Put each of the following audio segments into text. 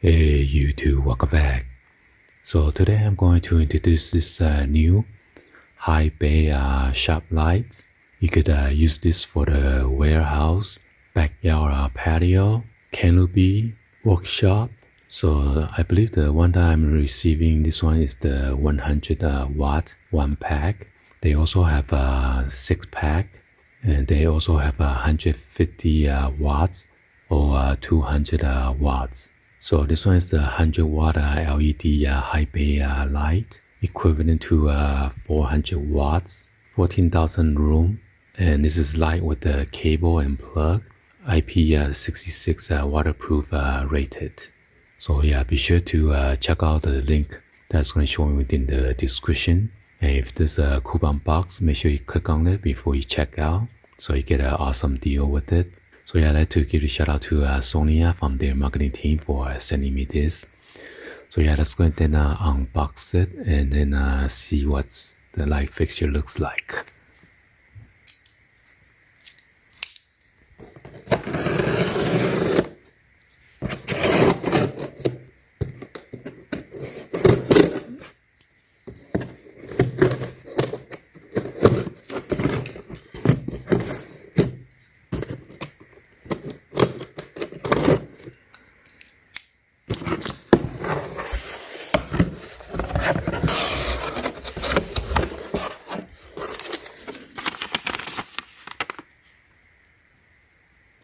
Hey YouTube, welcome back. So today I'm going to introduce this new high bay shop lights. You could use this for the warehouse, backyard patio, canopy, workshop. So I believe the one that I'm receiving, this one is the 100 watt one pack. They also have a 6-pack, and they also have 150 watts or 200 watts. So this one is the 100 watt LED high bay light, equivalent to 400 watts, 14,000 room. And this is light with the cable and plug, IP66 waterproof rated. So yeah, be sure to check out the link that's going to show within the description. And if there's a coupon box, make sure you click on it before you check out, so you get an awesome deal with it. So yeah, I'd like to give a shout out to Sonia from their marketing team for sending me this. So yeah, let's go ahead and unbox it and then see what the light fixture looks like.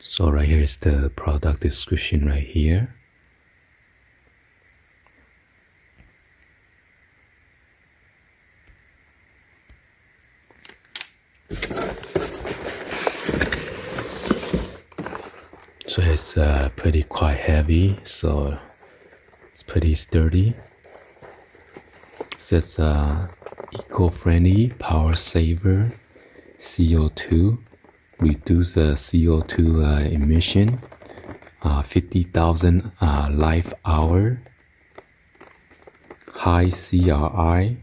So right here is the product description right here. So it's pretty quite heavy, so it's pretty sturdy. It says eco-friendly, power saver, CO2. Reduce the CO2 emission, 50,000 life hour, high CRI,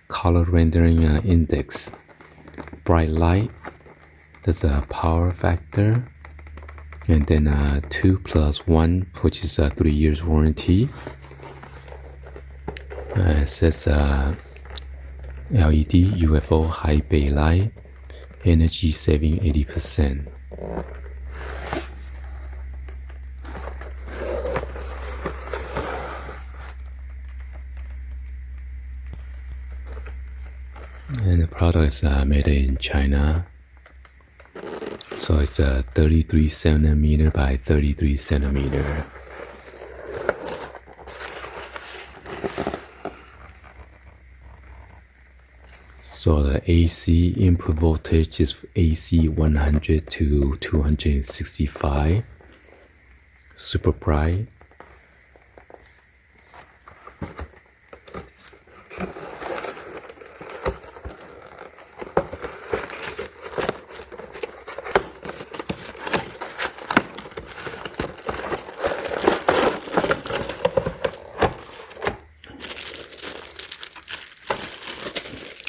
color rendering index, bright light, there's a power factor, and then 2+1, which is 3 years warranty. It says LED UFO high bay light, energy saving 80%. And the product is made in China. So it's 33 centimeter by 33 centimeter. So the AC input voltage is AC 100 to 265, super bright.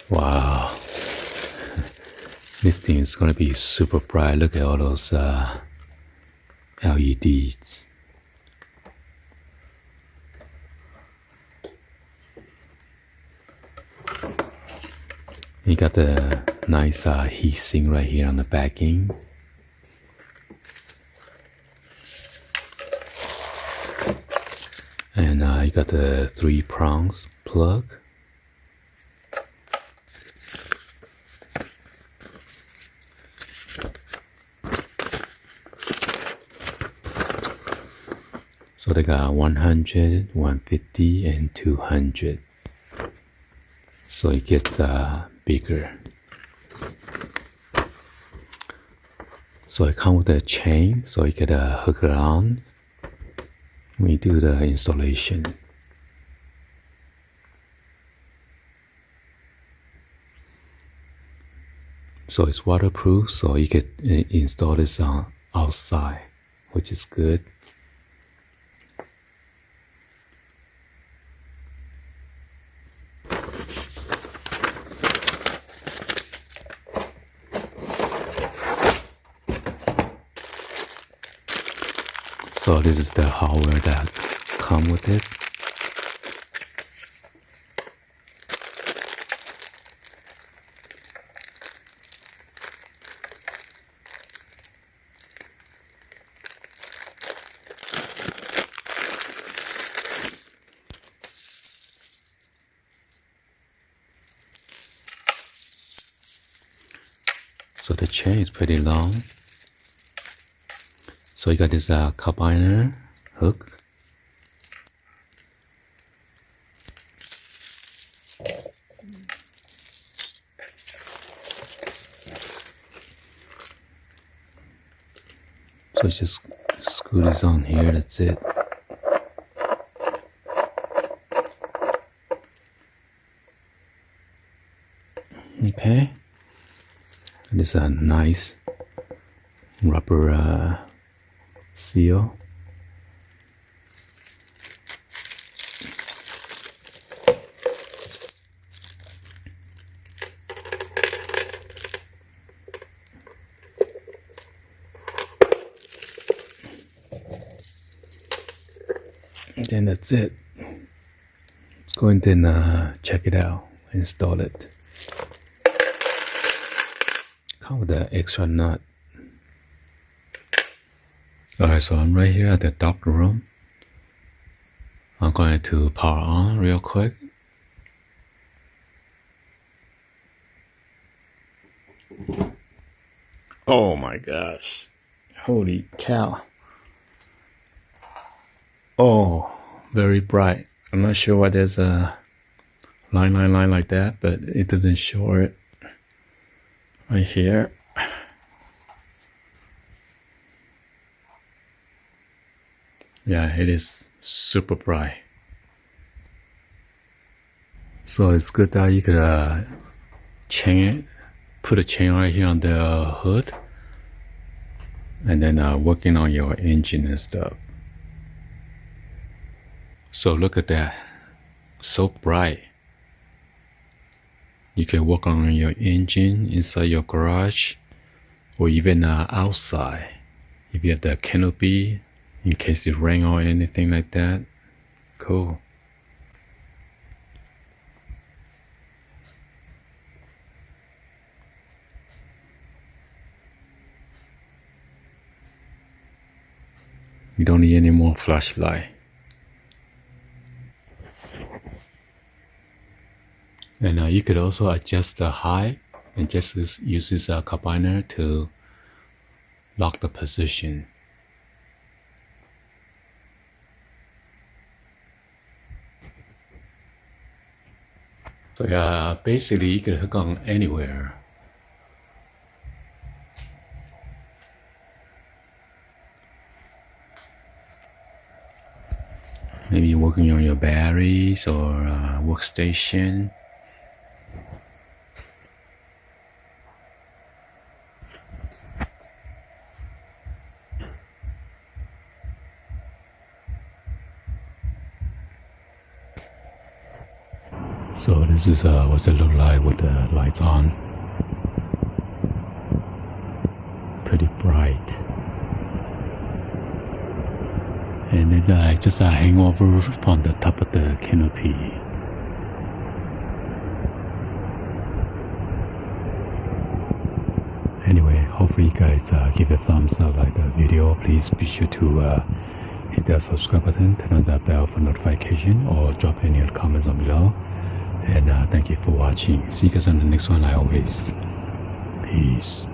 Wow, this thing is gonna be super bright. Look at all those LEDs. You got the nice heat sink right here on the backing. And you got the 3 prongs plug. So they got 100, 150, and 200. So it gets bigger. So it comes with a chain, so you can hook it on when you do the installation. So it's waterproof, so you could install this on outside, which is good. So this is the hardware that come with it. So the chain is pretty long. So you got this carabiner hook. So just screw this on here, that's it. Okay. This is a nice rubber seal. And then that's it. Let's go and then check it out, install it. Come with the extra nut. Alright, so I'm right here at the dark room. I'm going to power on real quick. Oh my gosh. Holy cow. Oh, very bright. I'm not sure why there's a line like that, but it doesn't show it right here. Yeah, it is super bright. So it's good that you could chain it, put a chain right here on the hood, and then working on your engine and stuff. So look at that, so bright. You can work on your engine inside your garage, or even outside. If you have the canopy, in case it rain or anything like that. Cool. You don't need any more flashlight. And you could also adjust the height and just use this carabiner to lock the position. So yeah, basically you can hook on anywhere. Maybe working on your batteries or workstation. So this is what it look like with the lights on. Pretty bright. And it just a hangover from the top of the canopy. Anyway, hopefully you guys give a thumbs up, like the video. Please be sure to hit that subscribe button, turn on that bell for notification, or drop any comments on below. And thank you for watching. See you guys on the next one, like always. Peace.